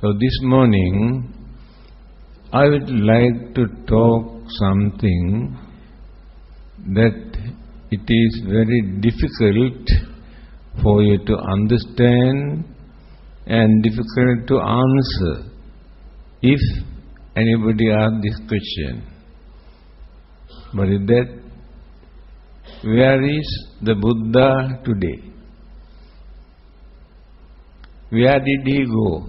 So this morning, I would like to talk something that it is very difficult for you to understand and difficult to answer if anybody asks this question. But is that, where is the Buddha today? Where did he go?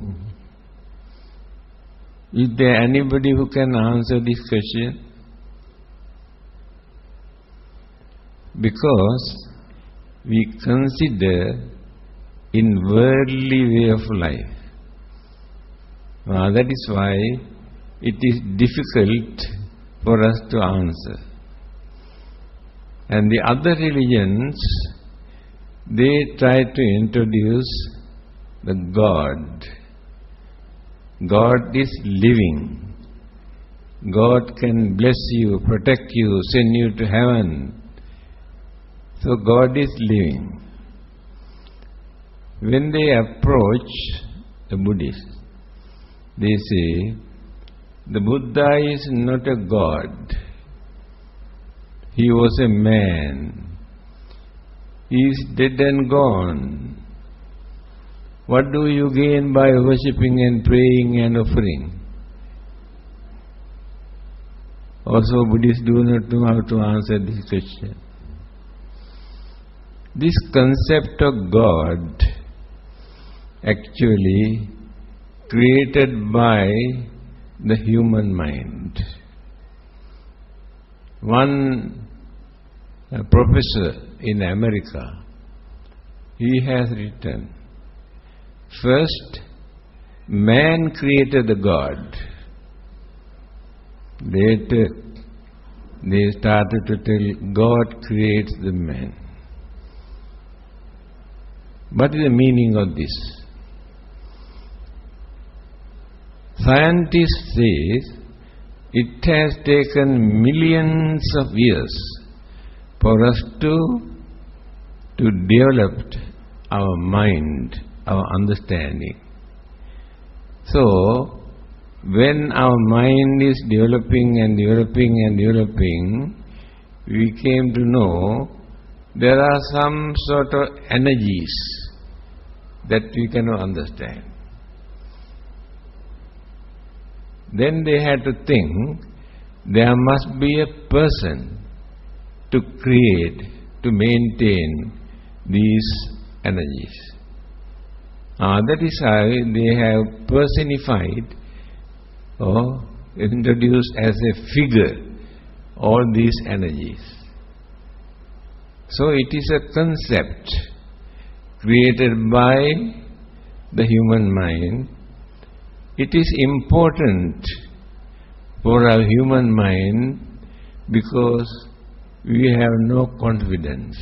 Is there anybody who can answer this question? Because we consider in worldly way of life. That is why it is difficult for us to answer. And the other religions, they try to introduce the God. God is living. God can bless you, protect you, send you to heaven. So God is living. When they approach the Buddhists, they say, the Buddha is not a God. He was a man. He is dead and gone. What do you gain by worshipping and praying and offering? Also, Buddhists do not know how to answer this question. This concept of God actually created by the human mind. One professor in America, he has written, first, man created the God. Later, they started to tell God creates the man. What is the meaning of this? Scientists say it has taken millions of years for us to develop our mind, our understanding. So, when our mind is developing and developing and developing, we came to know there are some sort of energies that we cannot understand. Then they had to think there must be a person to create, to maintain these energies. That is how they have personified or introduced as a figure all these energies. So it is a concept created by the human mind. It is important for our human mind because we have no confidence.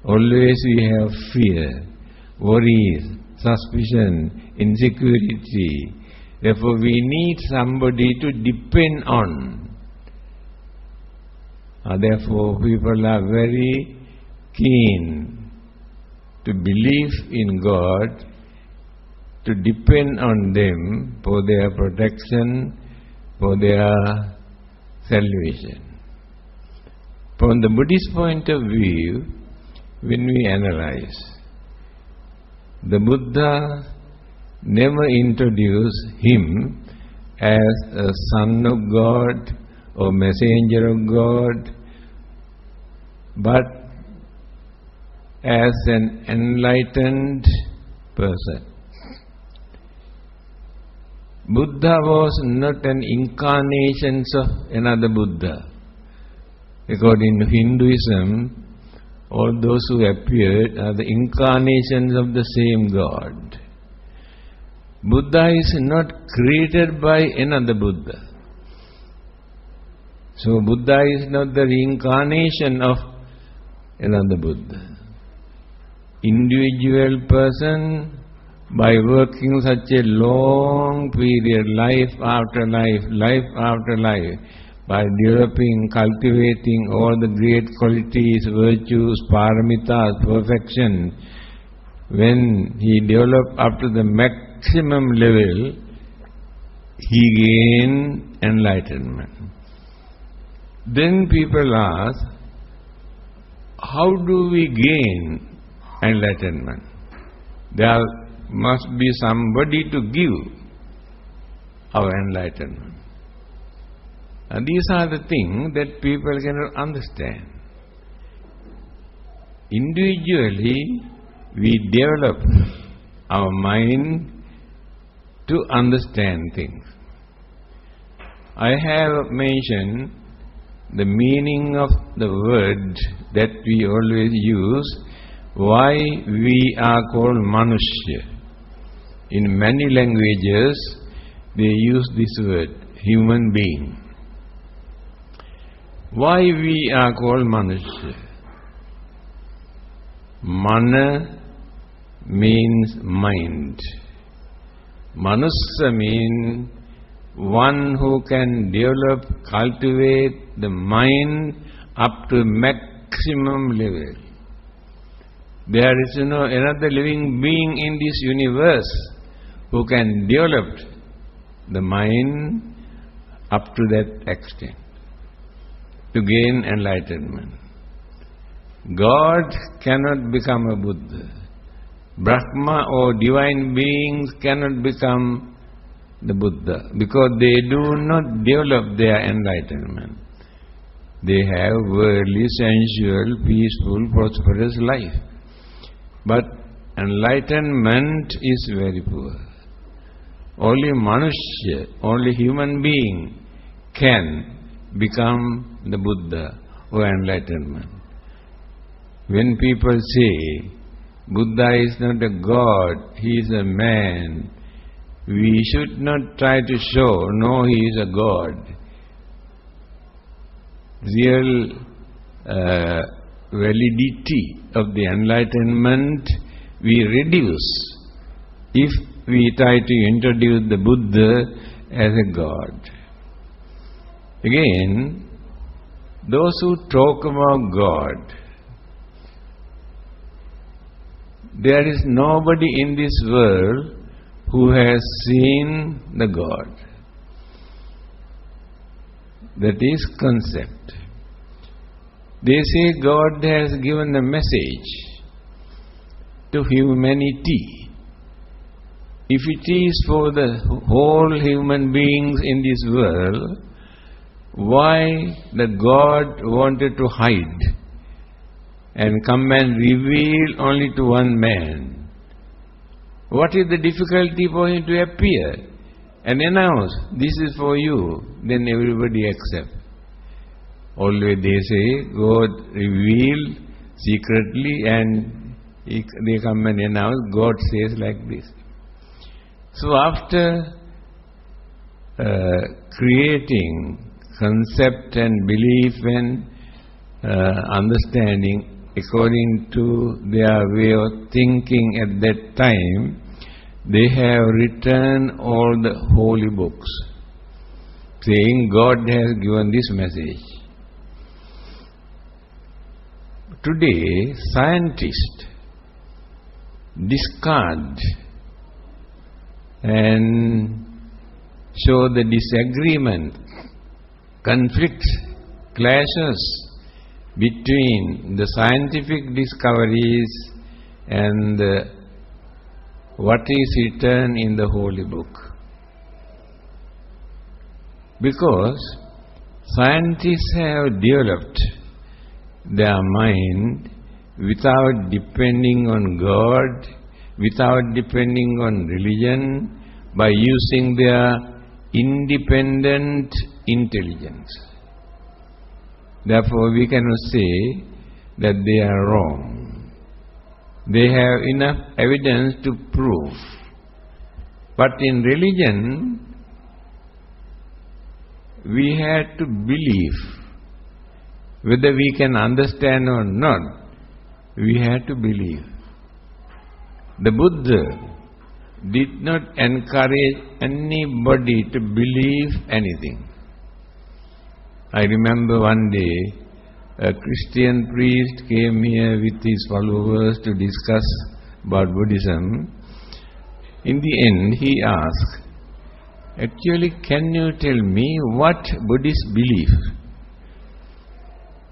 Always we have fear, worries, suspicion, insecurity. Therefore we need somebody to depend on. Therefore people are very keen to believe in God, to depend on them for their protection, for their salvation. From the Buddhist point of view, when we analyze, the Buddha never introduced him as a son of God or messenger of God, but as an enlightened person. Buddha was not an incarnation of another Buddha. According to Hinduism, all those who appeared are the incarnations of the same God. Buddha is not created by another Buddha. So Buddha is not the reincarnation of another Buddha. Individual person, by working such a long period, life after life, life after life, by developing, cultivating all the great qualities, virtues, paramitas, perfection, when he developed up to the maximum level, he gained enlightenment. Then people ask, how do we gain enlightenment? There must be somebody to give our enlightenment. And these are the things that people cannot understand. Individually, we develop our mind to understand things. I have mentioned the meaning of the word that we always use, why we are called Manushya. In many languages, they use this word, human being. Why we are called Manushya? Mana means mind. Manushya means one who can develop, cultivate the mind up to maximum level. There is no another living being in this universe who can develop the mind up to that extent, to gain enlightenment. God cannot become a Buddha. Brahma or divine beings cannot become the Buddha because they do not develop their enlightenment. They have worldly, sensual, peaceful, prosperous life. But enlightenment is very poor. Only Manushya, only human being can become the Buddha or enlightenment. When people say, Buddha is not a god, he is a man, we should not try to show, no, he is a god. Real validity of the enlightenment we reduce if we try to introduce the Buddha as a god. Again, those who talk about God, there is nobody in this world who has seen the God. That is concept. They say God has given a message to humanity. If it is for the whole human beings in this world, why the God wanted to hide and come and reveal only to one man? What is the difficulty for him to appear and announce, this is for you, then everybody accepts. Always they say, God reveal secretly and they come and announce, God says like this. So after creating concept and belief and understanding according to their way of thinking at that time, they have written all the holy books, saying God has given this message. Today, scientists discard and show the disagreement, conflicts, clashes between the scientific discoveries and what is written in the holy book. Because scientists have developed their mind without depending on God, without depending on religion, by using their independent intelligence. Therefore, we cannot say that they are wrong. They have enough evidence to prove. But in religion, we had to believe. Whether we can understand or not, we had to believe. The Buddha did not encourage anybody to believe anything. I remember one day, a Christian priest came here with his followers to discuss about Buddhism. In the end, he asked, actually, can you tell me what Buddhists believe?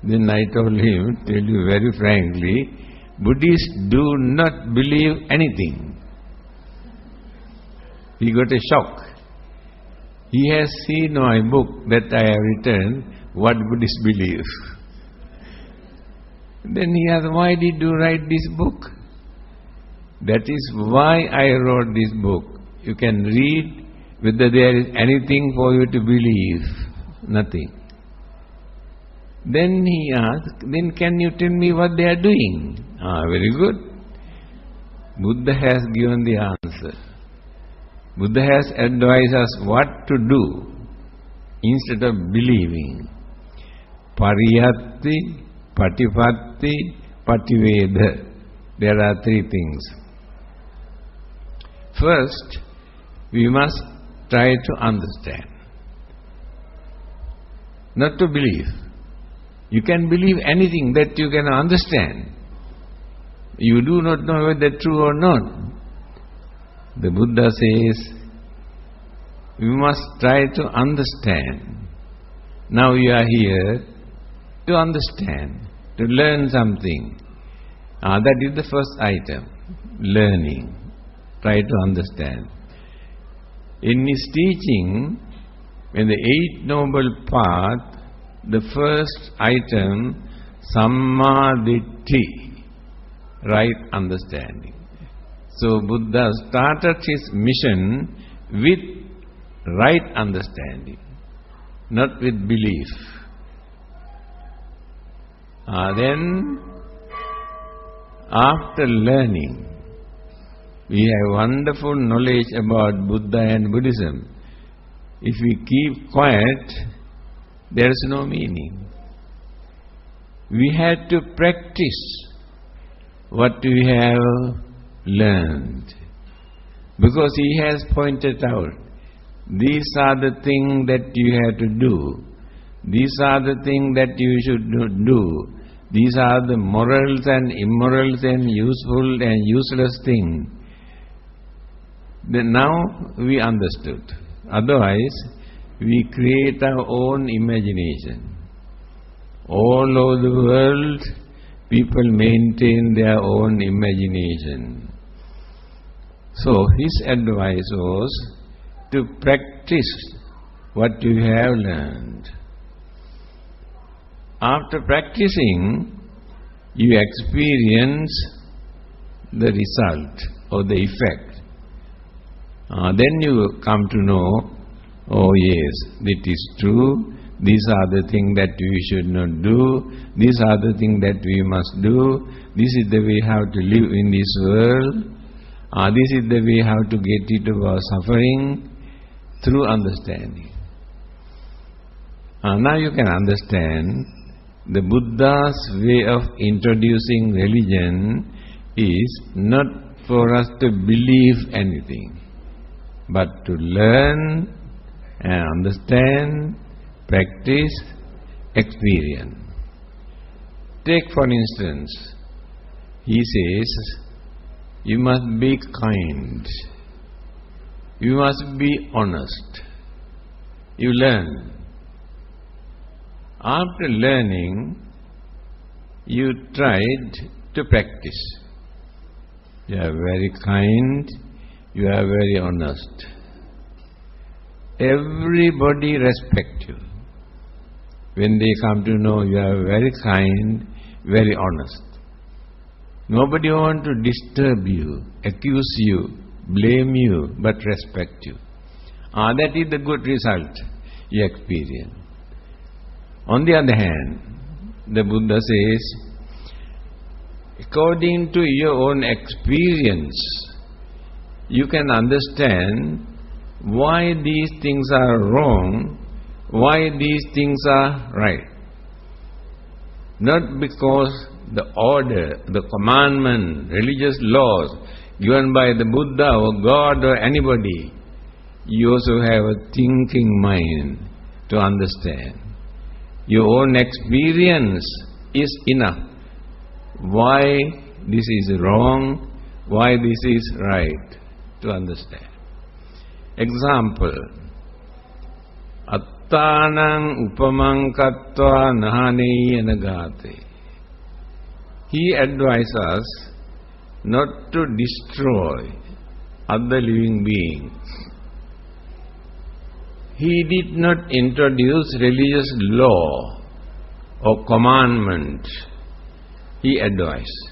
Then I told him, tell you very frankly, Buddhists do not believe anything. He got a shock. He has seen my book that I have written, What Buddhists Believe. Then he asked, why did you write this book? That is why I wrote this book. You can read whether there is anything for you to believe. Nothing. Then he asked, then can you tell me what they are doing? Very good. Buddha has given the answer. Buddha has advised us what to do instead of believing. Pariyatti, Patipatti, Pativeda. There are three things. First, we must try to understand. Not to believe. You can believe anything that you can understand. You do not know whether true or not. The Buddha says, we must try to understand. Now you are here to understand, to learn something. That is the first item, learning. Try to understand. In his teaching, in the Eight Noble Path, the first item, Sammaditthi, right understanding. So Buddha started his mission with right understanding, not with belief. Then, after learning, we have wonderful knowledge about Buddha and Buddhism. If we keep quiet, there is no meaning. We have to practice what we have learned. Because he has pointed out, these are the things that you have to do. These are the things that you should not do. These are the morals and immorals and useful and useless things. Then now we understood. Otherwise, we create our own imagination. All over the world, people maintain their own imagination. So his advice was to practice what you have learned. After practicing, you experience the result or the effect. Then you come to know, oh yes, it is true, these are the things that we should not do, these are the things that we must do, this is the way how to live in this world, this is the way how to get rid of our suffering, through understanding. Now you can understand the Buddha's way of introducing religion is not for us to believe anything, but to learn and understand, practice, experience. Take for instance, he says, you must be kind, you must be honest. You learn. After learning, you tried to practice. You are very kind, you are very honest. Everybody respects you. When they come to know you are very kind, very honest. Nobody wants to disturb you, accuse you, blame you, but respect you. That is the good result you experience. On the other hand, the Buddha says, according to your own experience, you can understand why these things are wrong, why these things are right. Not because the order, the commandment, religious laws given by the Buddha or God or anybody, you also have a thinking mind to understand. Your own experience is enough. Why this is wrong, why this is right. to understand. Example, Attanang upamang kattva nahanei anagate. He advises us not to destroy other living beings. He did not introduce religious law or commandment. He advised.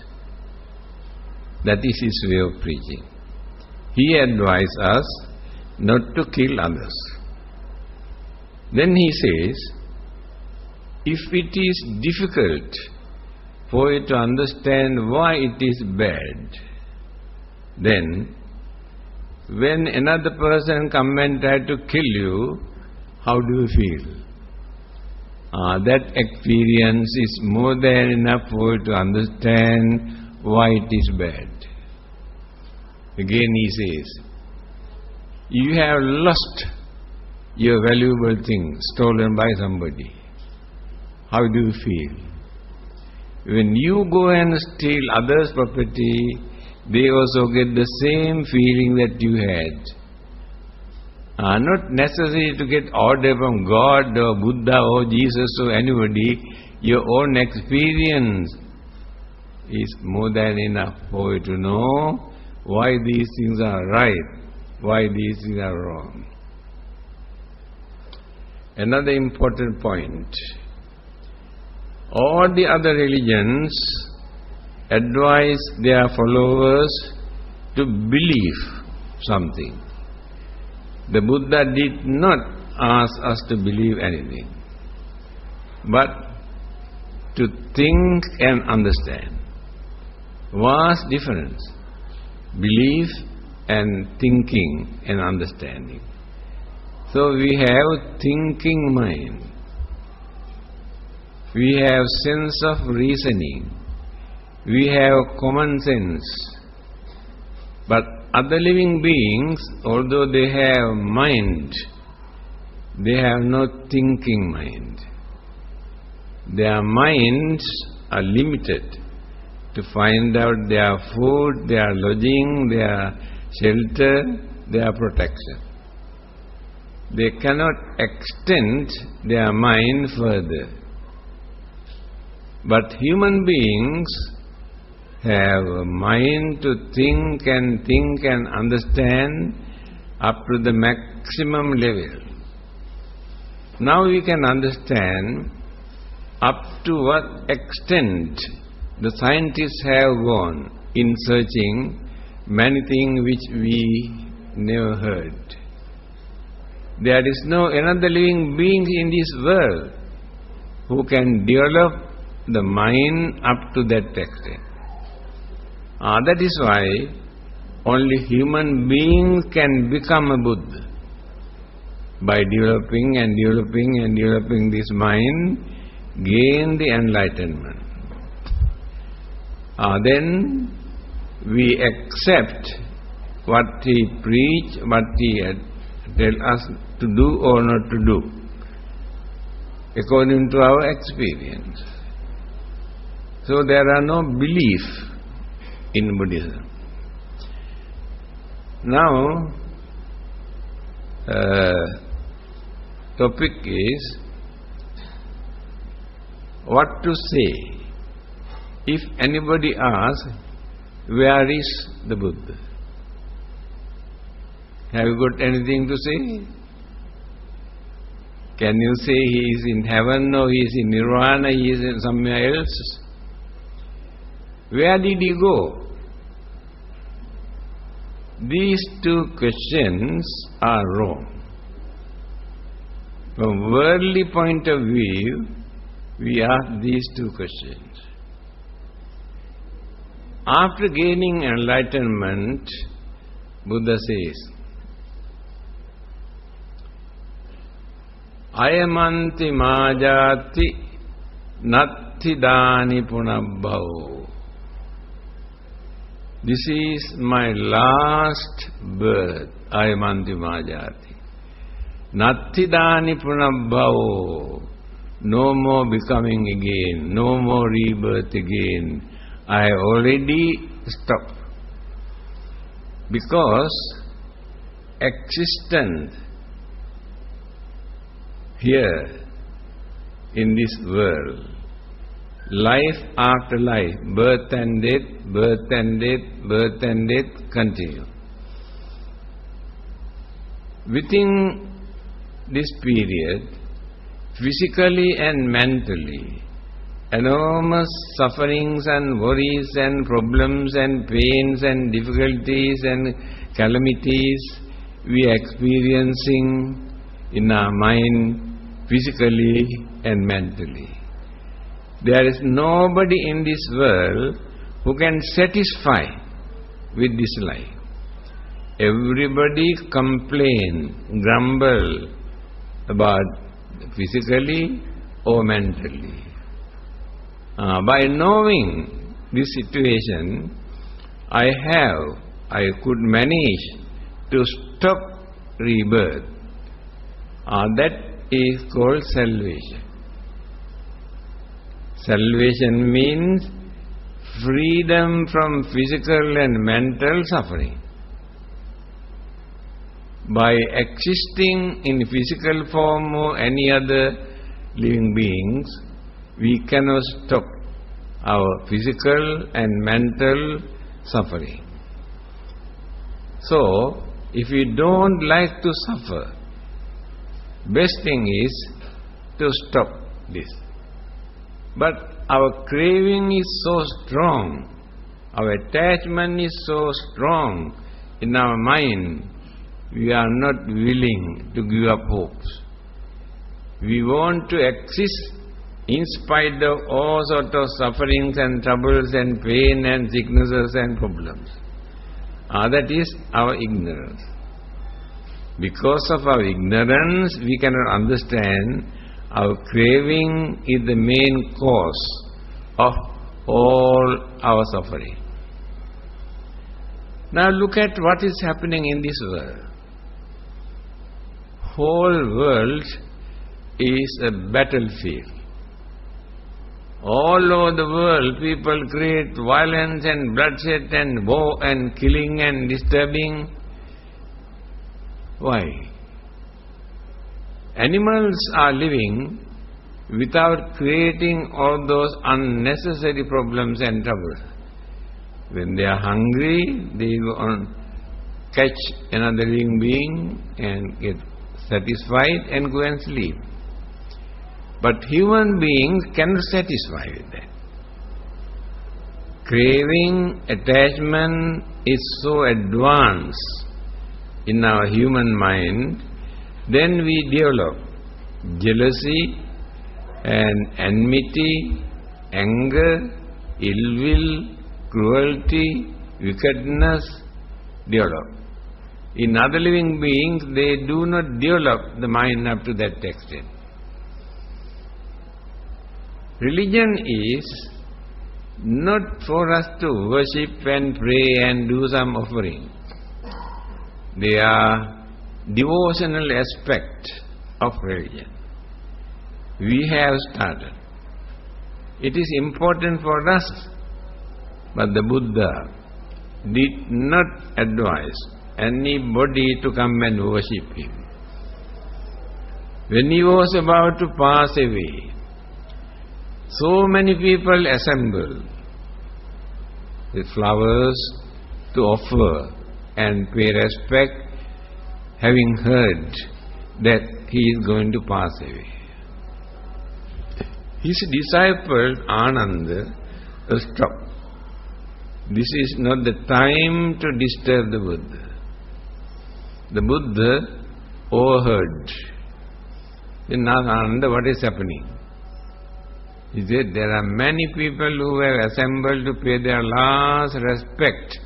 That is his way of preaching. He advised us not to kill others. Then he says, if it is difficult for you to understand why it is bad, then when another person come and try to kill you, how do you feel? That experience is more than enough for you to understand why it is bad. Again he says, you have lost your valuable thing stolen by somebody. How do you feel? When you go and steal others' property, they also get the same feeling that you had. Not necessary to get order from God or Buddha or Jesus or anybody. Your own experience is more than enough for you to know why these things are right, why these things are wrong. Another important point. All the other religions advise their followers to believe something. The Buddha did not ask us to believe anything, but to think and understand. Vast difference. Belief and thinking and understanding. So we have thinking mind. We have sense of reasoning. We have common sense. But other living beings, although they have mind, they have no thinking mind. Their minds are limited to find out their food, their lodging, their shelter, their protection. They cannot extend their mind further. But human beings have a mind to think and understand up to the maximum level. Now we can understand up to what extent the scientists have gone in searching many things which we never heard. There is no another living being in this world who can develop the mind up to that extent. That is why only human beings can become a Buddha. By developing this mind, gain the enlightenment. Then we accept what he preach, what he tell us to do or not to do, according to our experience. So there are no belief in Buddhism. Now, topic is what to say if anybody asks, where is the Buddha? Have you got anything to say? Can you say he is in heaven or he is in nirvana, he is in somewhere else? Where did he go? These two questions are wrong. From worldly point of view, we ask these two questions. After gaining enlightenment, Buddha says, Ayamanti majati nattidani punabbhavo. This is my last birth, Ayamanti majati. Nattidani punabbhavo. No more becoming again, no more rebirth again. I have already stopped. Because existence here in this world, life after life, birth and death, birth and death, birth and death continue. Within this period, physically and mentally, enormous sufferings and worries and problems and pains and difficulties and calamities we are experiencing in our mind, physically and mentally. There is nobody in this world who can satisfy with this life. Everybody complain, grumble about physically or mentally. By knowing this situation, I could manage to stop rebirth. That is called salvation. Salvation means freedom from physical and mental suffering. By existing in physical form or any other living beings, we cannot stop our physical and mental suffering. So, if we don't like to suffer, best thing is to stop this. But our craving is so strong, our attachment is so strong in our mind, we are not willing to give up hopes. We want to exist in spite of all sorts of sufferings and troubles and pain and sicknesses and problems. That is our ignorance. Because of our ignorance, we cannot understand our craving is the main cause of all our suffering. Now look at what is happening in this world. Whole world is a battlefield. All over the world, people create violence and bloodshed and war and killing and disturbing. Why? Animals are living without creating all those unnecessary problems and troubles. When they are hungry, they go on catch another living being and get satisfied and go and sleep. But human beings cannot satisfy with that. Craving, attachment is so advanced in our human mind, then we develop jealousy and enmity, anger, ill will, cruelty, wickedness develop. In other living beings, they do not develop the mind up to that extent. Religion is not for us to worship and pray and do some offering. They are devotional aspect of religion. We have started. It is important for us, but the Buddha did not advise anybody to come and worship him. When he was about to pass away, so many people assembled with flowers to offer and pay respect, having heard that he is going to pass away. His disciple Ananda stopped. This is not the time to disturb the Buddha. The Buddha overheard. Then asked Ananda, what is happening? He said, there are many people who have assembled to pay their last respect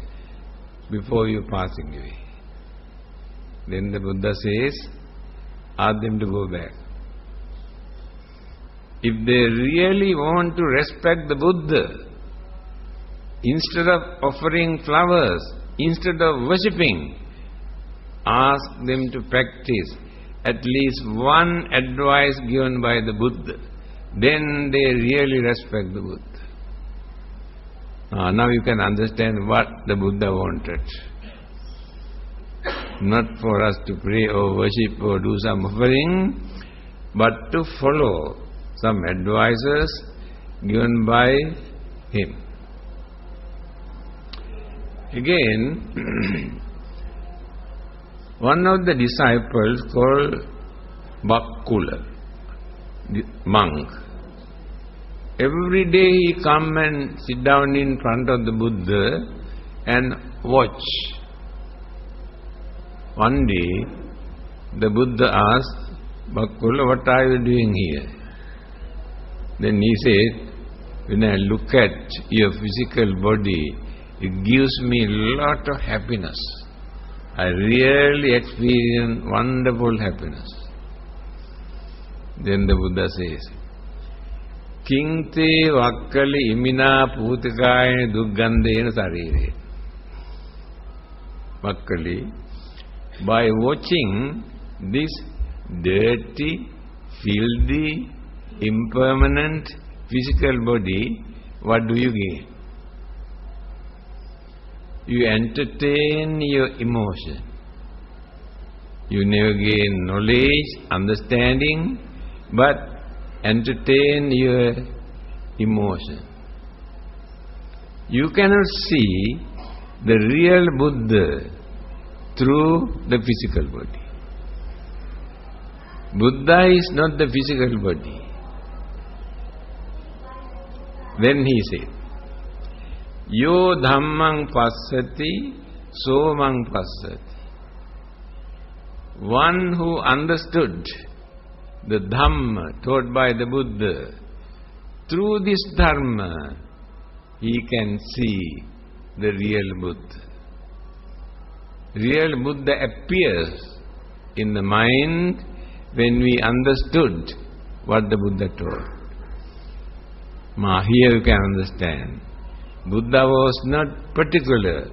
before you passing away. Then the Buddha says, ask them to go back. If they really want to respect the Buddha, instead of offering flowers, instead of worshipping, ask them to practice at least one advice given by the Buddha. Then they really respect the Buddha. Now you can understand what the Buddha wanted. not for us to pray or worship or do some offering, but to follow some advices given by him. Again, one of the disciples called Bakkula, the monk, every day he come and sit down in front of the Buddha and watch. One day, the Buddha asked, Bakkula, what are you doing here? Then he said, when I look at your physical body, it gives me a lot of happiness. I really experience wonderful happiness. Then the Buddha says, Kinte vakkali imina putikaya duggandena sarire. Vakkali, by watching this dirty, filthy, impermanent physical body, what do you gain? You entertain your emotion. You never gain knowledge, understanding, but entertain your emotion. You cannot see the real Buddha through the physical body. Buddha is not the physical body. Then he said, Yo dhammang passati, so mang passati. One who understood the Dhamma taught by the Buddha, through this Dharma, he can see the real Buddha. Real Buddha appears in the mind when we understood what the Buddha taught. Here you can understand. Buddha was not particular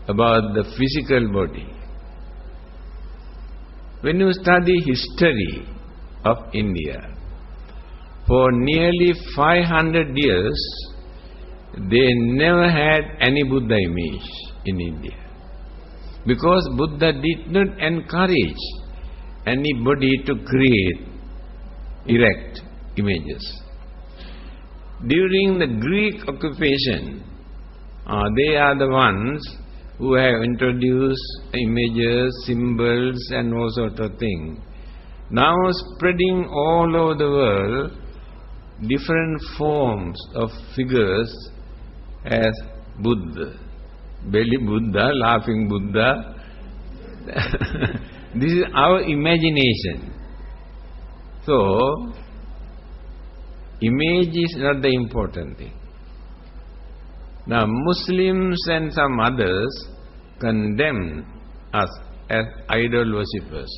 about the physical body. When you study history of India, for nearly 500 years, they never had any Buddha image in India. Because Buddha did not encourage anybody to create, erect images. During the Greek occupation, they are the ones who have introduced images, symbols and all sorts of things. Now spreading all over the world, different forms of figures as Buddha. Belly Buddha, laughing Buddha. This is our imagination. So, image is not the important thing. Now, Muslims and some others condemn us as idol worshippers.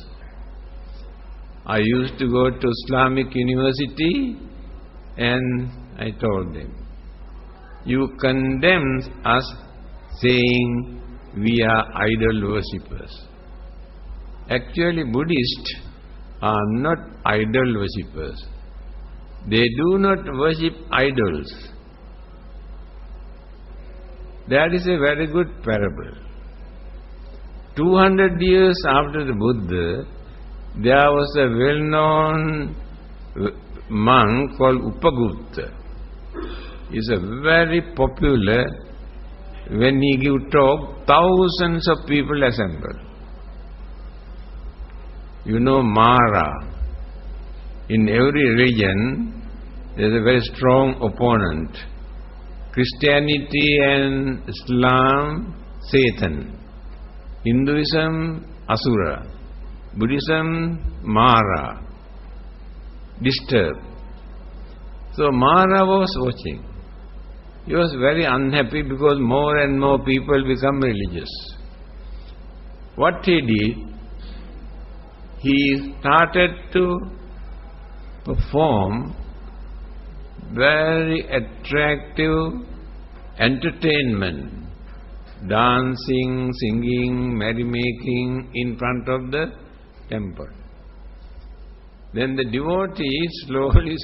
I used to go to Islamic University and I told them, you condemn us saying we are idol worshippers. Actually, Buddhists are not idol worshippers. They do not worship idols. That is a very good parable. 200 years after the Buddha, there was a well-known monk called Upagutta. He is a very popular. When he give talk, thousands of people assemble. You know Mara. In every religion, there is a very strong opponent. Christianity and Islam, Satan. Hinduism, Asura. Buddhism, Mara. Disturbed. So Mara was watching. He was very unhappy because more and more people become religious. What he did, he started to perform very attractive entertainment, dancing, singing, merrymaking in front of the temple. Then the devotee slowly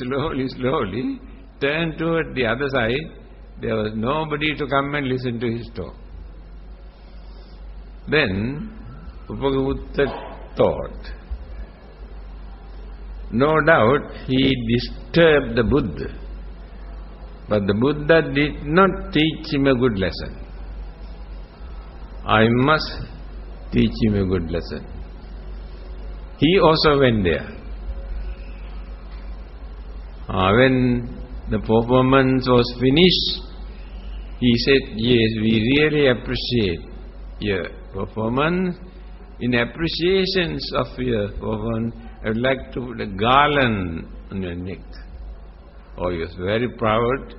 turned toward the other side. There was nobody to come and listen to his talk. Then Upagutta thought. No doubt he disturbed the Buddha, but the Buddha did not teach him a good lesson. I must teach him a good lesson. He also went there. When the performance was finished, he said, yes, we really appreciate your performance. In appreciations of your performance, I would like to put a garland on your neck. Oh, he was very proud.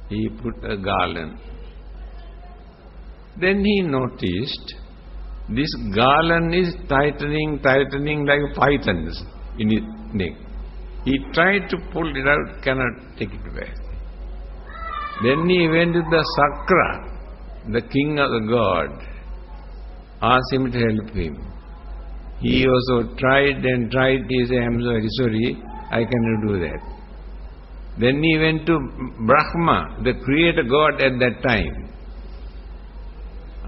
He put a garland. Then he noticed this garland is tightening like pythons in his neck. He tried to pull it out, cannot take it back. Then he went to the Sakra, the king of the god, asked him to help him. He also tried and tried. He said, I'm sorry, I cannot do that. Then he went to Brahma, the creator god at that time,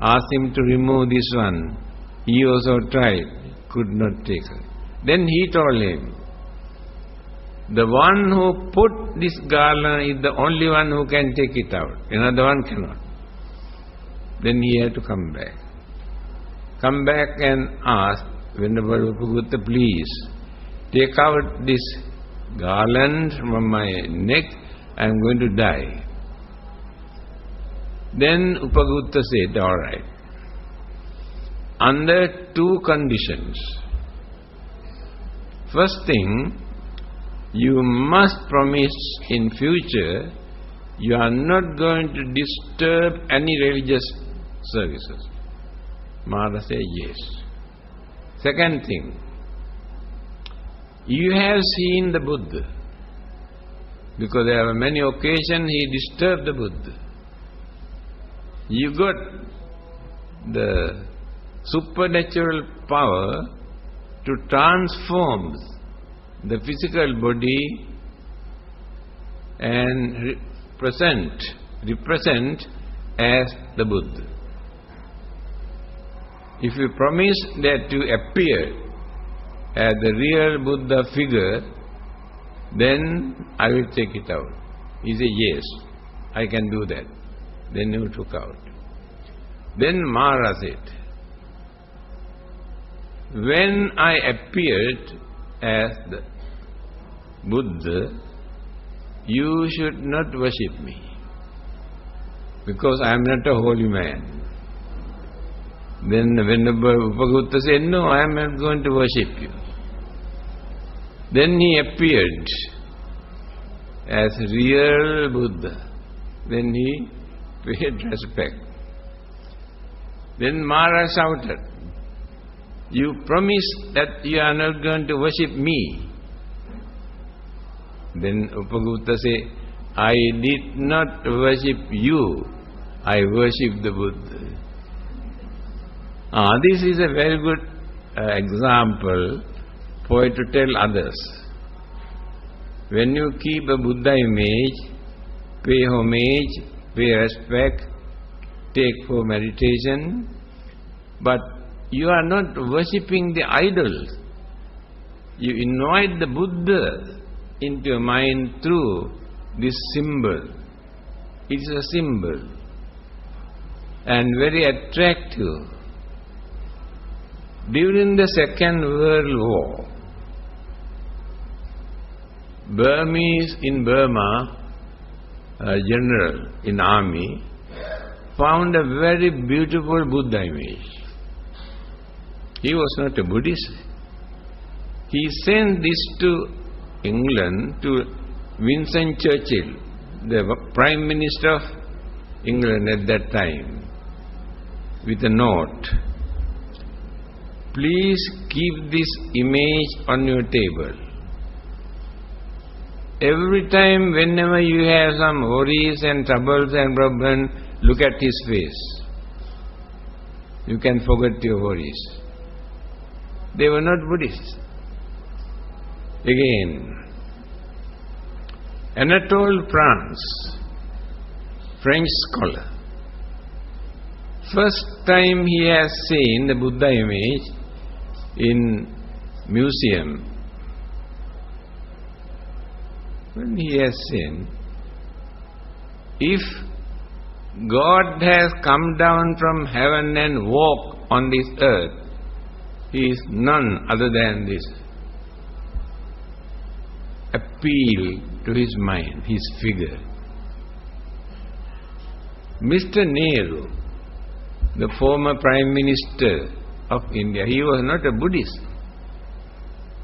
asked him to remove this one. He also tried, could not take it. Then he told him, the one who put this garland is the only one who can take it out. Another one cannot. Then he had to come back. Come back and ask, Venerable Upagutta, please take out this garland from my neck, I am going to die. Then Upagutta said, all right. Under two conditions. First thing, you must promise in future you are not going to disturb any religious services. Mara said, yes. Second thing, you have seen the Buddha, because there were many occasions he disturbed the Buddha. You got the supernatural power to transform the physical body and represent as the Buddha. If you promise that you appear as the real Buddha figure, then I will take it out. He said, yes, I can do that. Then he took out. Then Mara said, when I appeared as the Buddha, you should not worship me, because I am not a holy man. Then the Venerable Upagutta said, no, I am not going to worship you. Then he appeared as real Buddha. Then he paid respect. Then Mara shouted, you promise that you are not going to worship me. Then Upagutta said, I did not worship you, I worship the Buddha. This is a very good example for you to tell others. When you keep a Buddha image, pay homage, pay respect, take for meditation, but you are not worshipping the idols. You invite the Buddha into your mind through this symbol. It is a symbol and very attractive. During the Second World War, Burmese in Burma, general in army, found a very beautiful Buddha image. He was not a Buddhist. He sent this to England, to Winston Churchill, the Prime Minister of England at that time, with a note. Please keep this image on your table. Every time, whenever you have some worries and troubles and problems, look at his face. You can forget your worries. They were not Buddhists. Again, Anatole France, French scholar. First time he has seen the Buddha image, in museum, when he has seen, if God has come down from heaven and walked on this earth, he is none other than this. Appeal to his mind, his figure. Mr. Nehru, the former Prime Minister of India, he was not a Buddhist.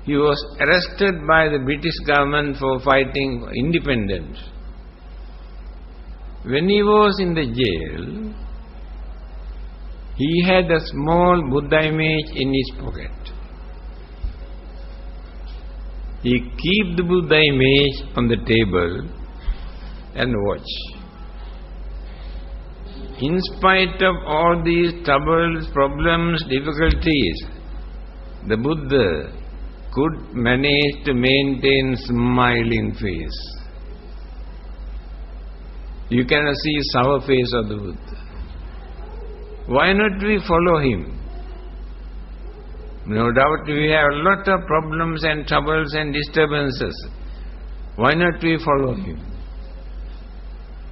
He was arrested by the British government for fighting for independence. When he was in the jail, he had a small Buddha image in his pocket. He keep the Buddha image on the table and watch. In spite of all these troubles, problems, difficulties, the Buddha could manage to maintain smiling face. You cannot see sour face of the Buddha. Why not we follow him? No doubt we have a lot of problems and troubles and disturbances. Why not we follow him?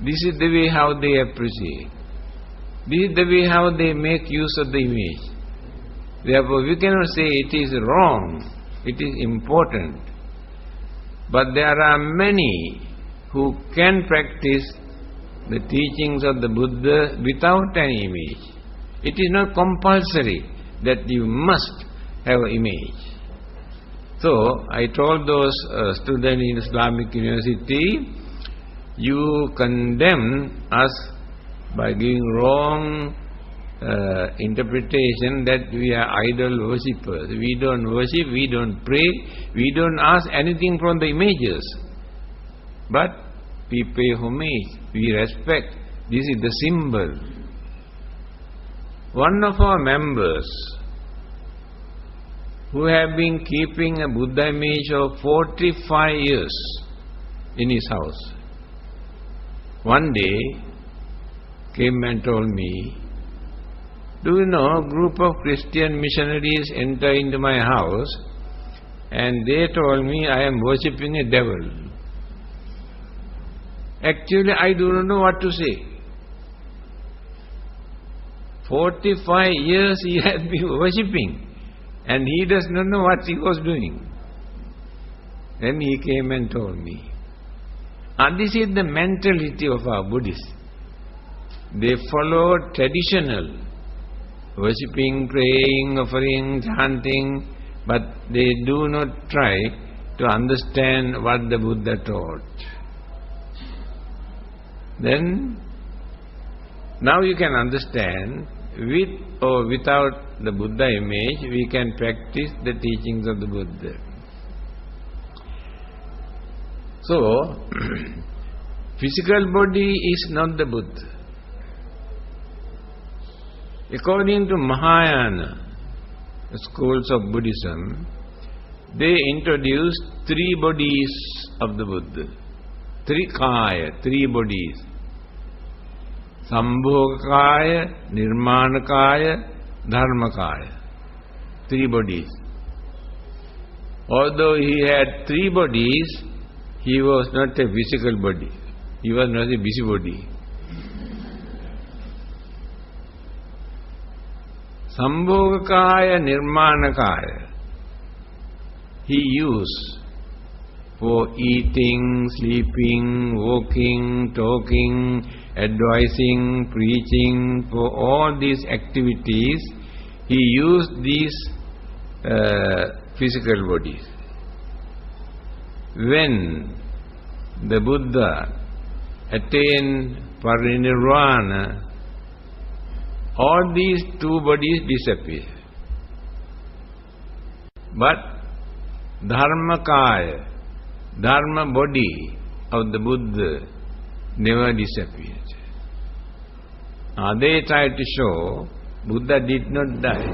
This is the way how they appreciate. This is the way how they make use of the image. Therefore, we cannot say it is wrong, it is important. But there are many who can practice the teachings of the Buddha without an image. It is not compulsory that you must have an image. So, I told those students in Islamic University, you condemn us by giving wrong interpretation that we are idol worshippers. We don't worship, we don't pray, we don't ask anything from the images. But we pay homage, we respect. This is the symbol. One of our members who have been keeping a Buddha image of 45 years in his house, one day came and told me, do you know, a group of Christian missionaries enter into my house and they told me I am worshipping a devil. Actually, I do not know what to say. 45 years he has been worshipping and he does not know what he was doing. Then he came and told me. And this is the mentality of our Buddhists. They follow traditional worshipping, praying, offering, chanting, but they do not try to understand what the Buddha taught. Then, now you can understand, with or without the Buddha image, we can practice the teachings of the Buddha. So, physical body is not the Buddha. According to Mahayana schools of Buddhism, they introduced 3 bodies of the Buddha. 3 kaya, 3 bodies. Sambhogakaya, Nirmanakaya, Dharmakaya. 3 bodies. Although he had 3 bodies, he was not a physical body. He was not a busybody. Sambhogakaya, Nirmanakaya. He used for eating, sleeping, walking, talking, advising, preaching, for all these activities, he used these physical bodies. When the Buddha attained parinirvana, all these 2 bodies disappear. But Dharmakaya, Dharma body of the Buddha never disappeared. They tried to show Buddha did not die.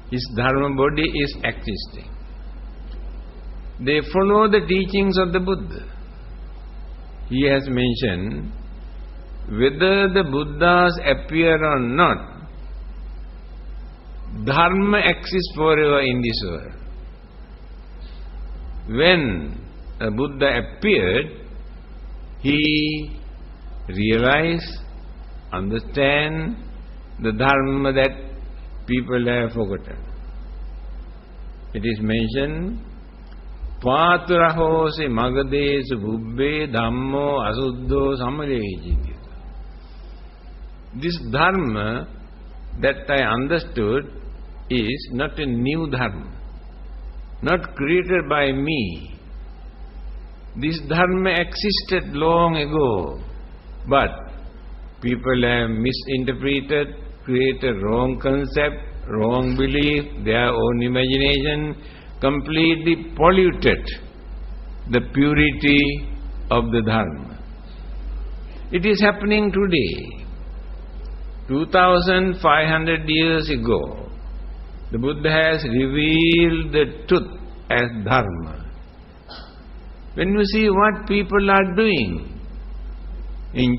His Dharma body is existing. They follow the teachings of the Buddha. He has mentioned, whether the Buddhas appear or not, Dharma exists forever in this world. When a Buddha appeared, he realized, understand the Dharma that people have forgotten. It is mentioned, Pāturahose magadesu bubbe dhammo asuddho samadehi. This Dharma that I understood is not a new Dharma, not created by me. This Dharma existed long ago, but people have misinterpreted, created wrong concept, wrong belief, their own imagination, completely polluted the purity of the Dharma. It is happening today. 2500 years ago, the Buddha has revealed the truth as Dharma. When you see what people are doing in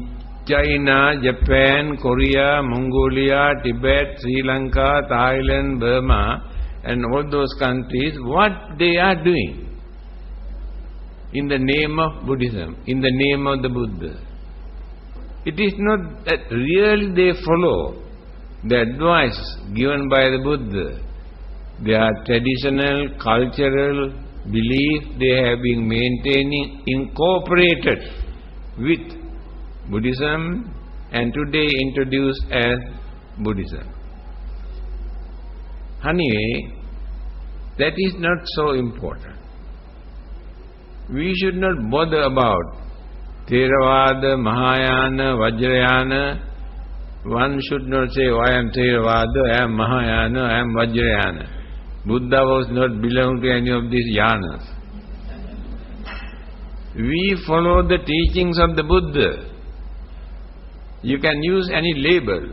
China, Japan, Korea, Mongolia, Tibet, Sri Lanka, Thailand, Burma, and all those countries, what they are doing in the name of Buddhism, in the name of the Buddha. It is not that really they follow the advice given by the Buddha. Their traditional, cultural belief they have been maintaining, incorporated with Buddhism, and today introduced as Buddhism. Anyway, that is not so important. We should not bother about Theravada, Mahayana, Vajrayana. One should not say, oh, I am Theravada, I am Mahayana, I am Vajrayana. Buddha was not belong to any of these yanas. We follow the teachings of the Buddha. You can use any label.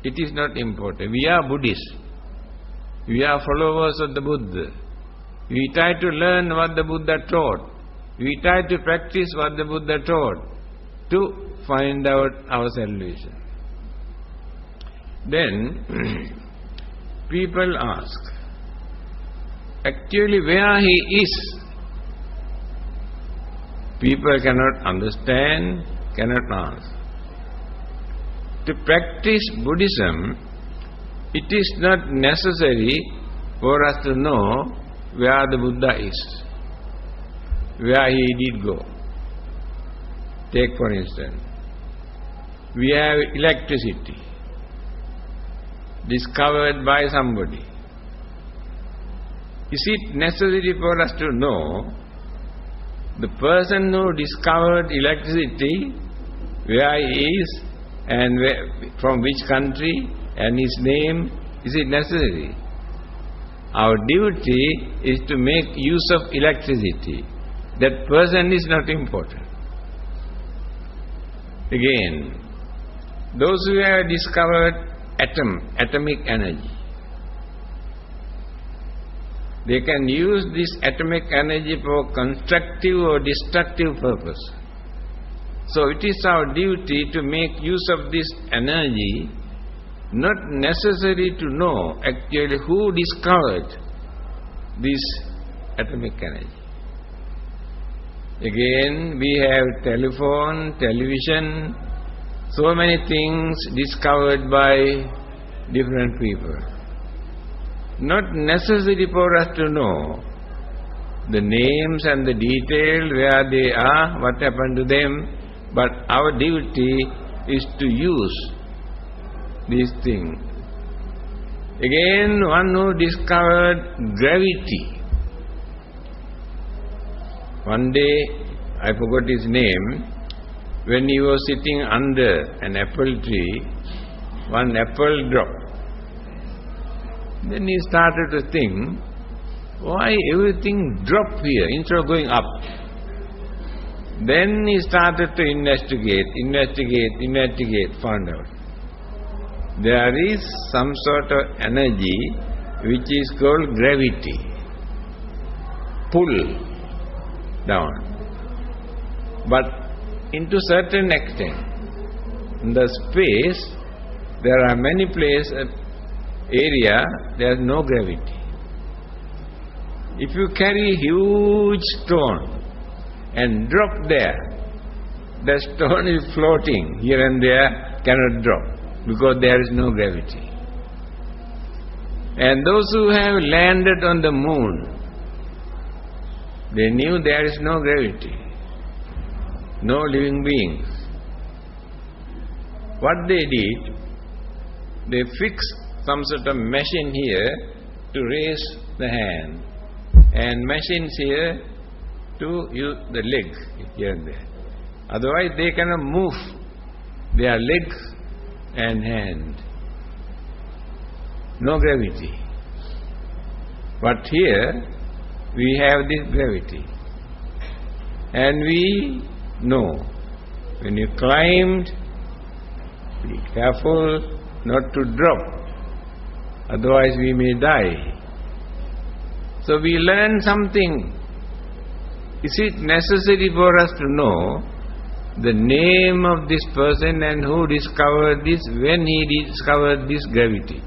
It is not important. We are Buddhists. We are followers of the Buddha. We try to learn what the Buddha taught. We try to practice what the Buddha taught to find out our salvation. Then people ask, actually where he is? People cannot understand, cannot answer. To practice Buddhism, it is not necessary for us to know where the Buddha is, where he did go. Take for instance, we have electricity discovered by somebody. Is it necessary for us to know the person who discovered electricity, where he is, and from which country, and his name? Is it necessary? Our duty is to make use of electricity. That person is not important. Again, those who have discovered atomic energy, they can use this atomic energy for constructive or destructive purpose. So it is our duty to make use of this energy, not necessary to know actually who discovered this atomic energy. Again, we have telephone, television, so many things discovered by different people. Not necessary for us to know the names and the detail, where they are, what happened to them, but our duty is to use these things. Again, one who discovered gravity. One day, I forgot his name, when he was sitting under an apple tree, one apple dropped. Then he started to think, why everything dropped here instead of going up? Then he started to investigate, found out. There is some sort of energy which is called gravity. Pull down. But into certain extent, in the space, there are many places area, there is no gravity. If you carry huge stone and drop there, the stone is floating here and there, cannot drop, because there is no gravity. And those who have landed on the moon, they knew there is no gravity, no living beings. What they did, they fixed some sort of machine here to raise the hand, and machines here to use the leg here and there. Otherwise they cannot move their legs and hand. No gravity. But here we have this gravity. And we know, when you climbed, be careful not to drop, otherwise we may die. So we learn something. Is it necessary for us to know the name of this person and who discovered this, when he discovered this gravity?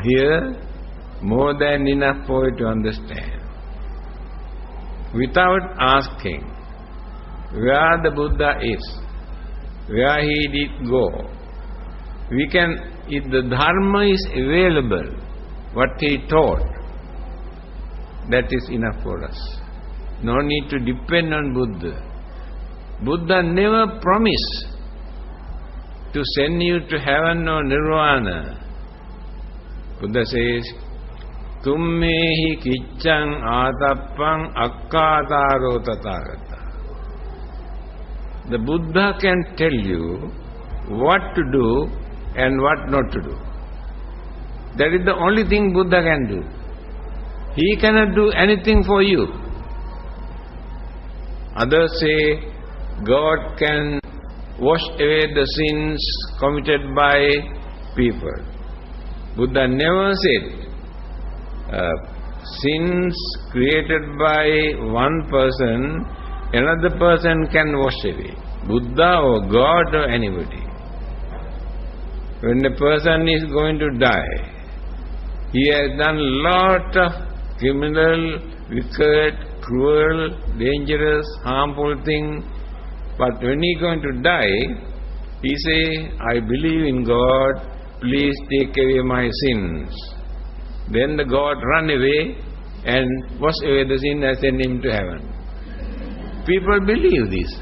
Here, more than enough for you to understand. Without asking where the Buddha is, where he did go, we can, if the Dharma is available, what he taught, that is enough for us. No need to depend on Buddha. Buddha never promised to send you to heaven or nirvana. Buddha says, Tummehi kiccang atappang akkataro tathagata. The Buddha can tell you what to do and what not to do. That is the only thing Buddha can do. He cannot do anything for you. Others say God can wash away the sins committed by people. Buddha never said sins created by one person, another person can wash away. Buddha or God or anybody. When a person is going to die, he has done lot of criminal, wicked, cruel, dangerous, harmful thing. But when he is going to die, he say, I believe in God, please take away my sins. Then the God run away and wash away the sin and send him to heaven. People believe this.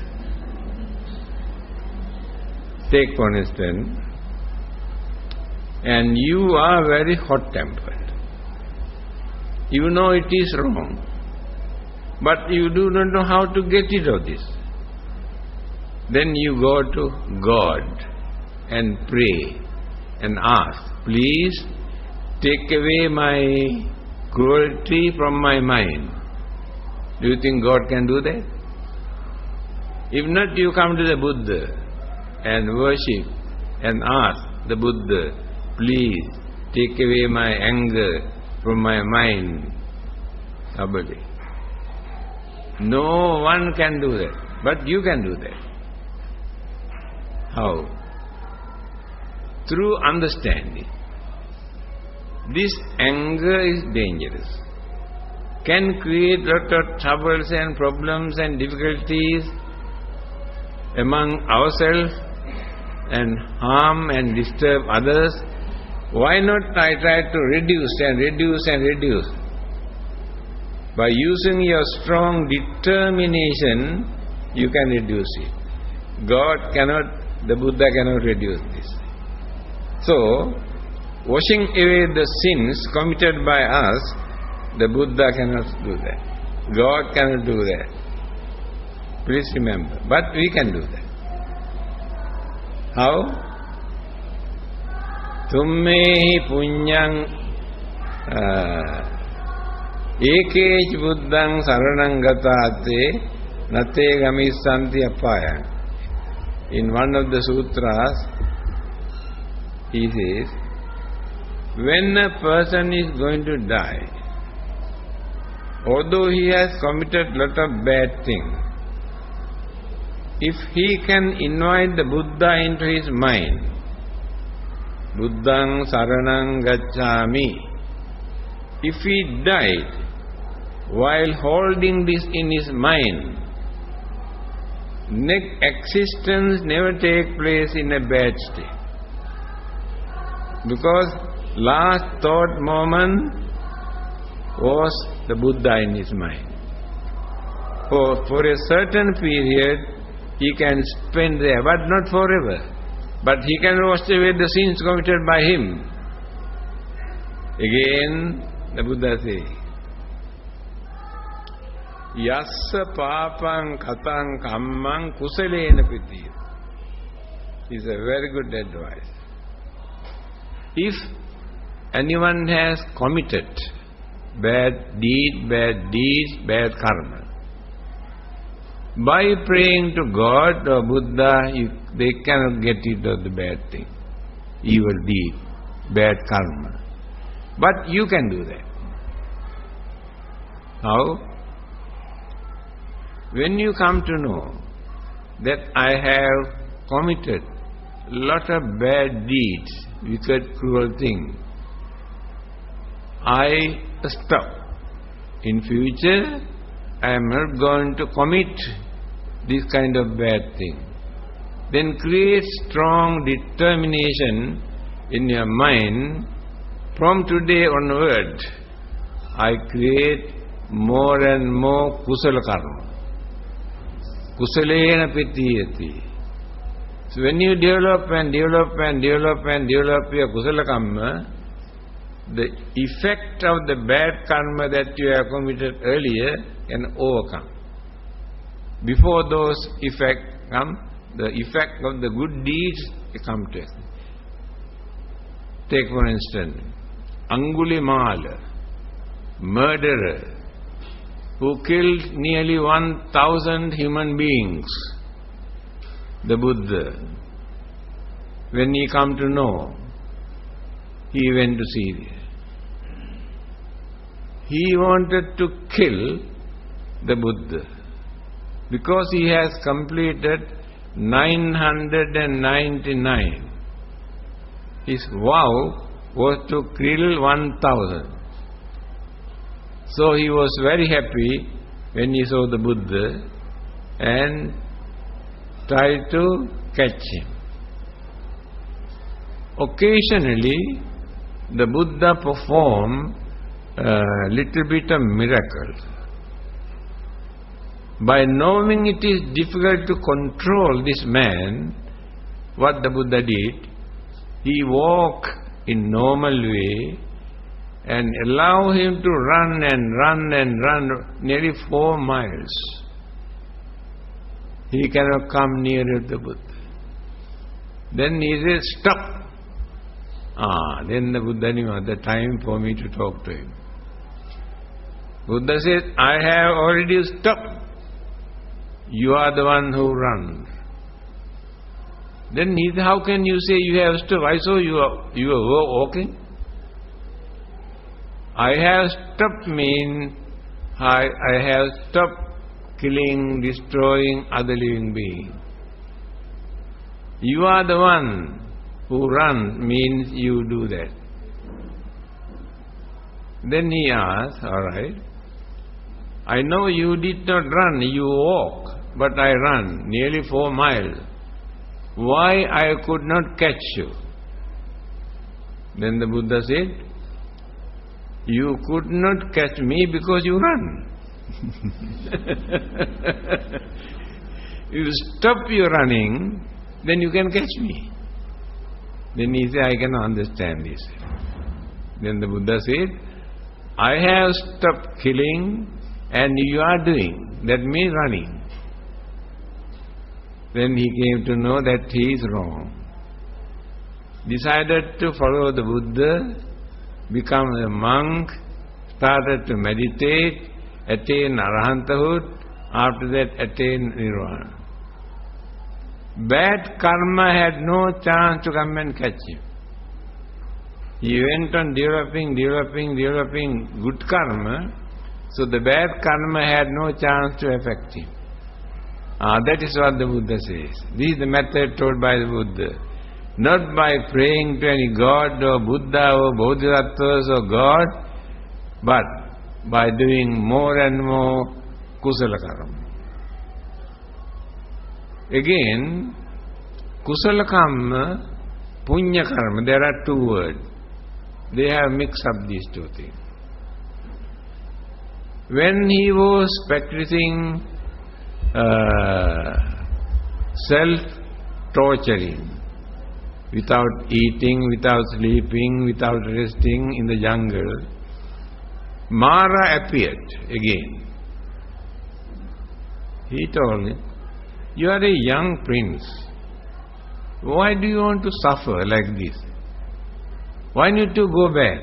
Take for instance, and you are very hot-tempered. You know it is wrong, but you do not know how to get rid of this. Then you go to God and pray and ask, please take away my cruelty from my mind. Do you think God can do that? If not, you come to the Buddha and worship and ask the Buddha, please take away my anger from my mind. Nobody. No one can do that, but you can do that. How? Through understanding. This anger is dangerous, can create lot of troubles and problems and difficulties among ourselves and harm and disturb others. Why not I try to reduce and reduce and reduce? By using your strong determination, you can reduce it. God cannot, the Buddha cannot reduce this. So, washing away the sins committed by us, the Buddha cannot do that. God cannot do that. Please remember. But we can do that. How? Tummehi punyang ekech buddhang saranang gatate nate gamissanti appaya. In one of the sutras, he says, when a person is going to die, although he has committed lot of bad things, if he can invite the Buddha into his mind Buddhang saranang gacchami. If he died while holding this in his mind, next existence never take place in a bad state. Because last thought moment was the Buddha in his mind. For a certain period he can spend there, but not forever. But he can wash away the sins committed by him. Again the Buddha says, Yassa papang katang kammang kusalena piti. Is a very good advice. If anyone has committed bad deeds, bad karma, by praying to God or Buddha, they cannot get rid of the bad thing, evil deed, bad karma. But you can do that. How? When you come to know that I have committed lot of bad deeds, wicked, cruel things, I stop. In future, I am not going to commit this kind of bad thing. Then create strong determination in your mind. From today onward, I create more and more kusala karma. Kusalena pitiyati. So when you develop your kusala karma, the effect of the bad karma that you have committed earlier can overcome. Before those effects come, the effect of the good deeds come to us. Take for instance, Angulimala, murderer, who killed nearly 1,000 human beings. The Buddha, when he come to know, he went to Syria. He wanted to kill the Buddha because he has completed 999. His vow was to kill 1,000. So he was very happy when he saw the Buddha and tried to catch him. Occasionally, the Buddha performed a little bit of miracle. By knowing it is difficult to control this man, what the Buddha did, he walked in normal way and allow him to run nearly 4 miles. He cannot come nearer the Buddha. Then he said, stop. Then the Buddha knew the time for me to talk to him. Buddha said, I have already stopped. You are the one who runs. Then he said, how can you say you have stopped? I saw you were walking. I have stopped means I have stopped killing, destroying other living beings. You are the one who runs means you do that. Then he asked, all right, I know you did not run, you walk, but I run nearly 4 miles. Why I could not catch you? Then the Buddha said, you could not catch me because you run. You stop your running, then you can catch me. Then he said, I cannot understand this. Then the Buddha said, I have stopped killing and you are doing. That means running. Then he came to know that he is wrong. Decided to follow the Buddha, become a monk, started to meditate, attain arahanthood, after that attain nirvana. Bad karma had no chance to come and catch him. He went on developing good karma, so the bad karma had no chance to affect him. That is what the Buddha says. This is the method told by the Buddha. Not by praying to any god or Buddha or Bodhisattvas or God, but by doing more and more kusala karma. Again, kusala karma, punya karma, there are two words. They have mixed up these two things. When he was practicing self-torturing, without eating, without sleeping, without resting in the jungle, Mara appeared again. He told him, "You are a young prince. Why do you want to suffer like this? Why need to go back?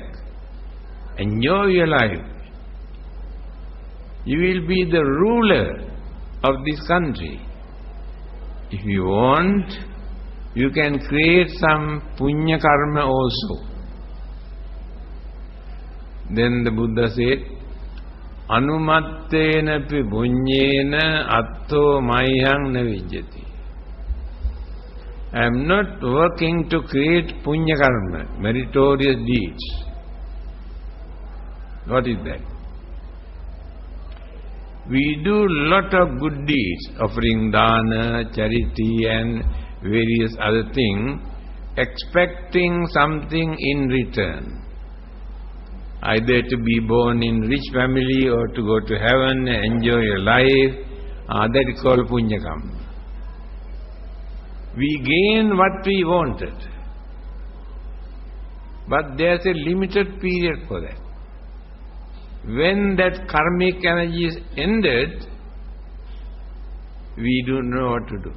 Enjoy your life. You will be the ruler of this country. If you want, you can create some punya karma also." Then the Buddha said, "Anumattena pi punyena atto mayhang na vijjati." I am not working to create punya karma, meritorious deeds. What is that? We do lot of good deeds, offering dana, charity and various other things, expecting something in return. Either to be born in rich family or to go to heaven and enjoy your life, that is called punya karma. We gain what we wanted, but there is a limited period for that. When that karmic energy is ended, we don't know what to do.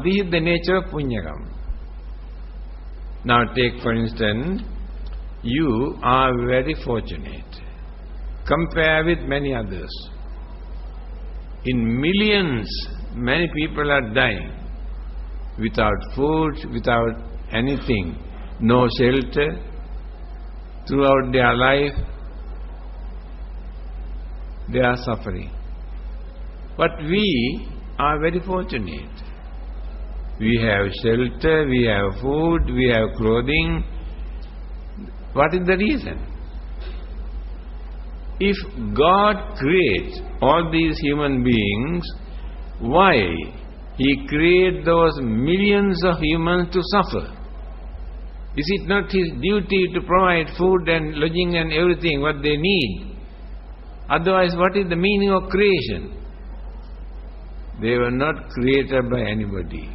This is the nature of punya karma. Now take for instance, you are very fortunate. Compare with many others. In millions, many people are dying without food, without anything, no shelter throughout their life. They are suffering. But we are very fortunate. We have shelter, we have food, we have clothing. What is the reason? If God creates all these human beings, why He creates those millions of humans to suffer? Is it not His duty to provide food and lodging and everything what they need? Otherwise, what is the meaning of creation? They were not created by anybody.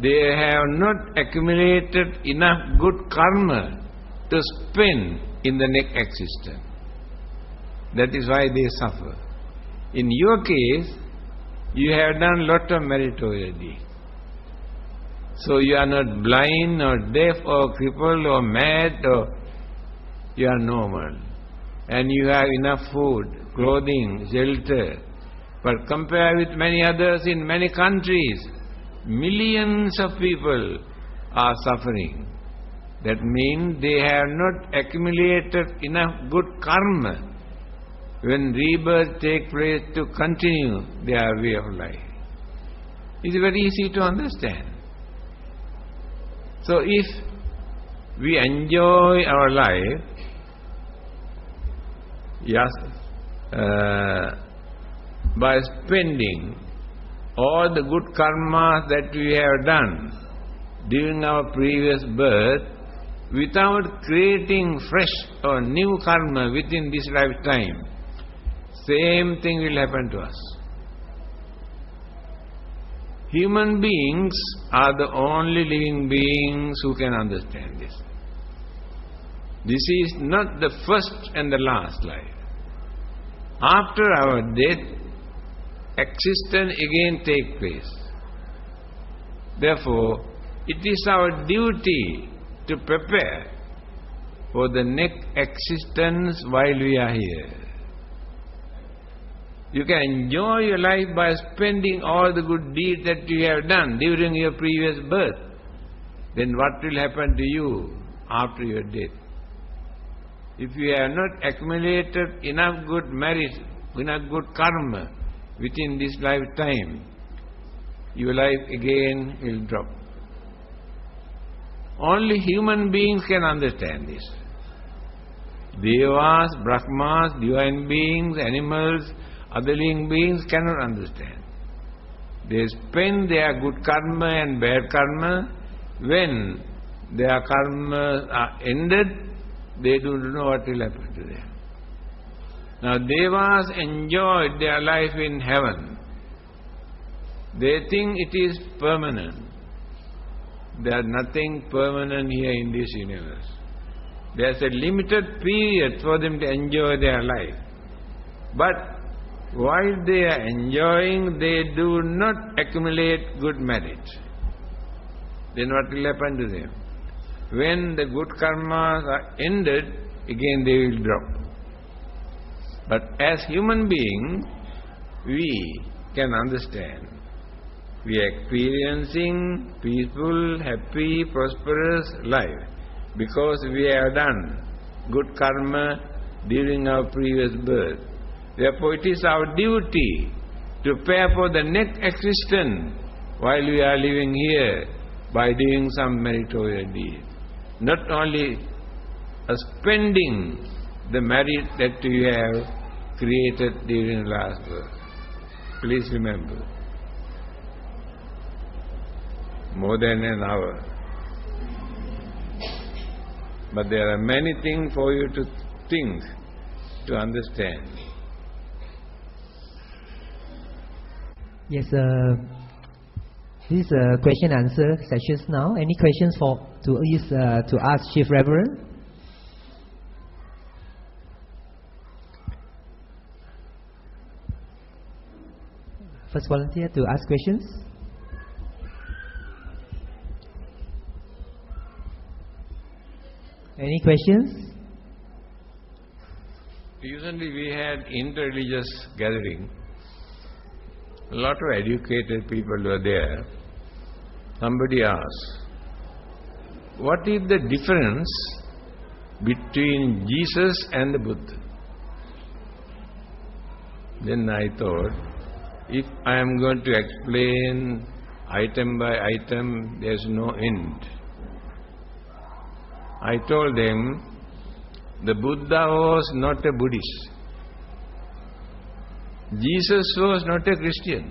They have not accumulated enough good karma to spend in the next existence. That is why they suffer. In your case, you have done lot of meritorious deeds. So you are not blind or deaf or crippled or mad, or you are normal. And you have enough food, clothing, shelter. But compare with many others in many countries, millions of people are suffering. That means they have not accumulated enough good karma when rebirth takes place to continue their way of life. It's very easy to understand. So if we enjoy our life, yes, by spending all the good karma that we have done during our previous birth, without creating fresh or new karma within this lifetime, same thing will happen to us. Human beings are the only living beings who can understand this. This is not the first and the last life. After our death, existence again takes place. Therefore, it is our duty to prepare for the next existence while we are here. You can enjoy your life by spending all the good deeds that you have done during your previous birth. Then what will happen to you after your death? If you have not accumulated enough good merit, enough good karma within this lifetime, your life again will drop. Only human beings can understand this. Devas, Brahmas, divine beings, animals, other living beings cannot understand. They spend their good karma and bad karma. When their karma are ended, they don't know what will happen to them. Now Devas enjoyed their life in heaven. They think it is permanent. There is nothing permanent here in this universe. There is a limited period for them to enjoy their life. But while they are enjoying, they do not accumulate good merit. Then what will happen to them? When the good karmas are ended, again they will drop. But as human beings, we can understand. We are experiencing peaceful, happy, prosperous life because we have done good karma during our previous birth. Therefore, it is our duty to prepare for the next existence while we are living here by doing some meritorious deed. Not only spending the merit that we have created during the last birth. Please remember. More than an hour. But there are many things for you to think, to understand. Yes, this is question answer sessions now. Any questions to ask Chief Reverend? First volunteer to ask questions. Any questions? Recently we had interreligious gathering. A lot of educated people were there. Somebody asked, what is the difference between Jesus and the Buddha? Then I thought, if I am going to explain item by item, there is no end. I told them, the Buddha was not a Buddhist. Jesus was not a Christian.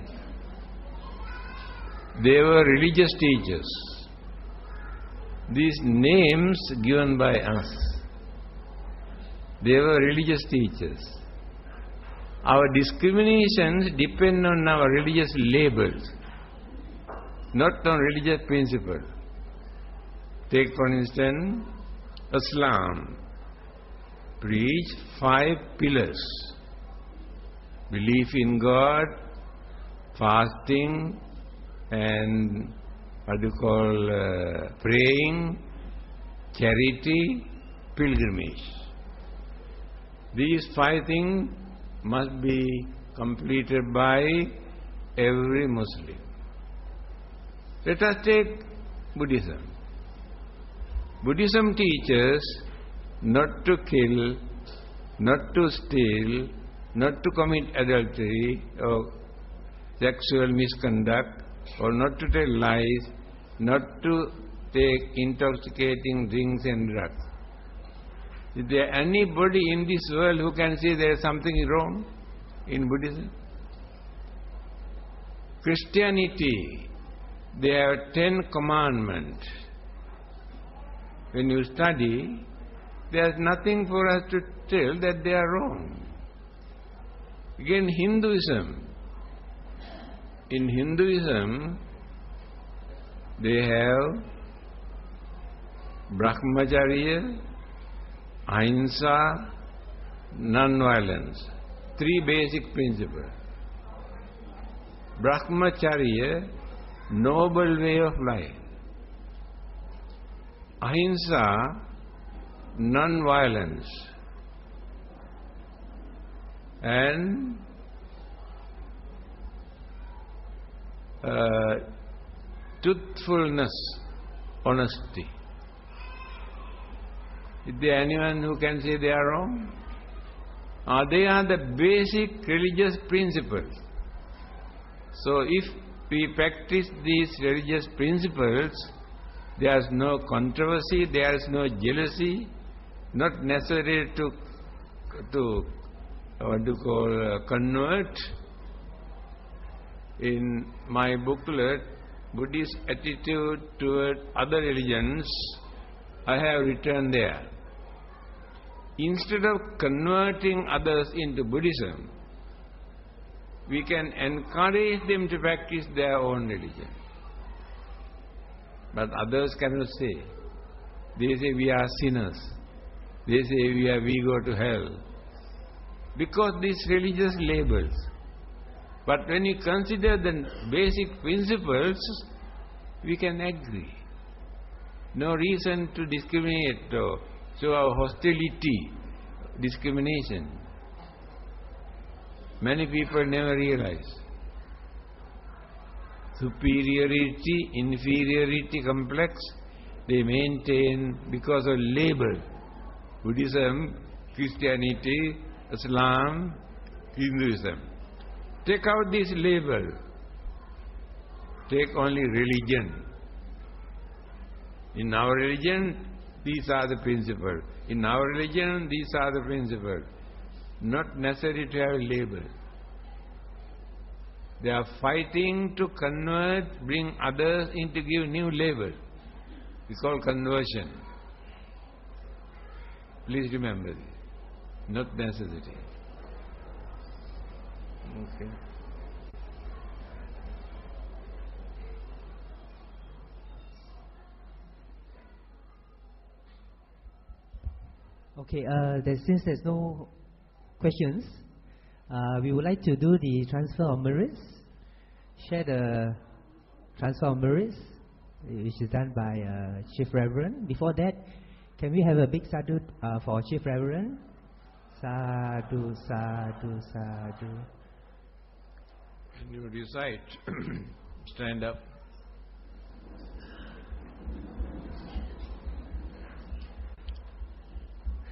They were religious teachers. These names given by us, they were religious teachers. Our discriminations depend on our religious labels, not on religious principle. Take for instance, Islam preach 5 pillars: belief in God, fasting, and praying, charity, pilgrimage. These 5 things must be completed by every Muslim. Let us take Buddhism. Buddhism teaches not to kill, not to steal, not to commit adultery or sexual misconduct, or not to tell lies, not to take intoxicating drinks and drugs. Is there anybody in this world who can say there is something wrong in Buddhism? Christianity, there are 10 commandments. When you study, there is nothing for us to tell that they are wrong. Again, Hinduism. In Hinduism, they have Brahmacharya, Ahimsa, non-violence. 3 basic principles. Brahmacharya, noble way of life. Ahimsa, non-violence. And truthfulness, honesty. Is there anyone who can say they are wrong? They are the basic religious principles. So if we practice these religious principles, There is no controversy, there is no jealousy, not necessary to convert. In my booklet, Buddhist attitude toward other religions, I have written there. Instead of converting others into Buddhism, we can encourage them to practice their own religion. But others cannot say. They say we are sinners. They say we go to hell. Because these religious labels. But when you consider the basic principles, we can agree. No reason to discriminate or show our hostility, discrimination. Many people never realize. Superiority, inferiority complex, they maintain because of label. Buddhism, Christianity, Islam, Hinduism. Take out this label. Take only religion. In our religion, these are the principles. In our religion, these are the principles. Not necessary to have a label. They are fighting to convert, bring others in to give new label. It's called conversion. Please remember this. Not necessity. Okay. Okay, since there's no questions, we would like to do the transfer of merits. Share the transfer of merits, which is done by Chief Reverend. Before that, can we have a big sadhu for Chief Reverend? Sadhu, sadhu, sadhu. When you recite, stand up.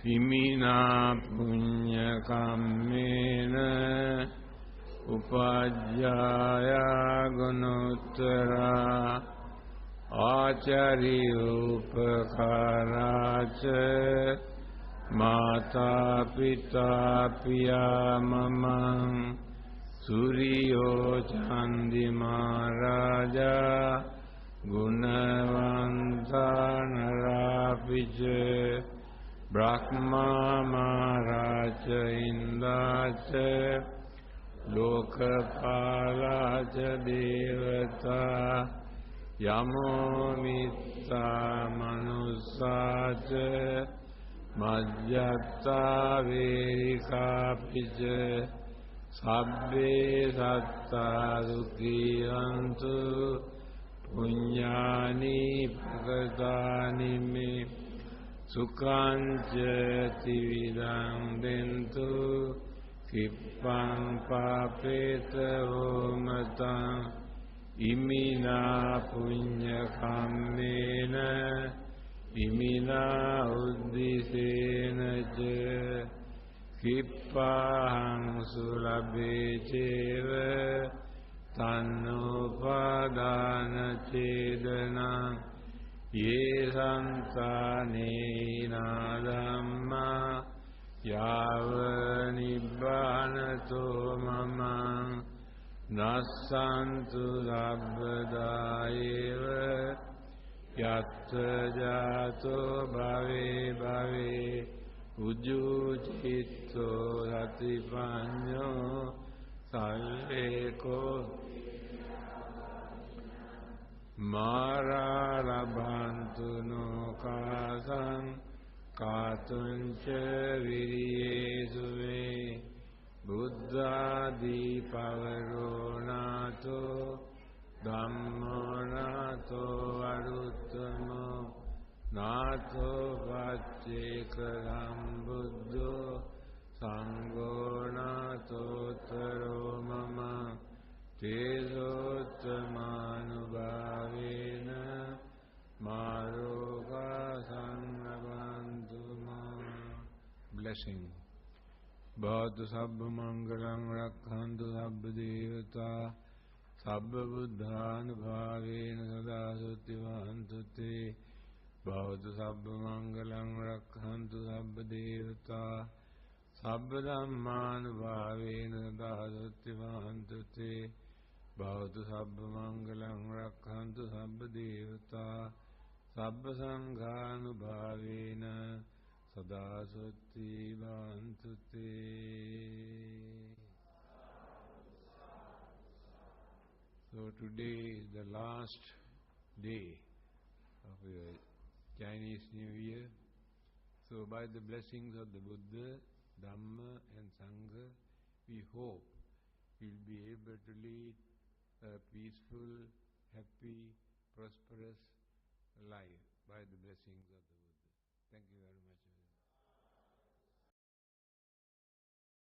Himina punya kammena upajjaya gunottara acari upakaraca mata pita piya mamang Suriyo Chandi Maharaja Gunavanta Narapiche Brahma Maharaja Indacha Lokapalacha Devata Yamo Mitta Manusacha Majjata Verikapiche Sabbe satta sukhiyantu punyani pakatani me sukhanca tividang dentu kippang papeta homatang imina punya kammena imina uddisena ca Kippahang sulabhe ceva tannupadana cedana ye santane dhamma yava nibbanato mamang nassantu sabbadaeva yatta jato bhave bhave Uju citto satipanyo salleko mara labhantu no kasang katunca viryesuve buddha dipavaro nato dhammo nato aruttamo Nato paccekaram buddho sangho nato taro mama tesottamanubhavena maroga sangabanduma. Blessing. Bhavatu sabbha mangalam rakhantu sabbha devata sabbha buddhanubhavena sada suttivantu te Bhavatu sabba mangalam rakhantu sabba devata sabba dhammanubhavena dādhattivantu te Bhavatu sabba mangalam rakhantu sabba devata sabba sanghanubhavena sada sutti bhantu te. So today is the last day of your Chinese New Year. So by the blessings of the Buddha, Dhamma and Sangha, we hope we'll be able to lead a peaceful, happy, prosperous life by the blessings of the Buddha. Thank you very much.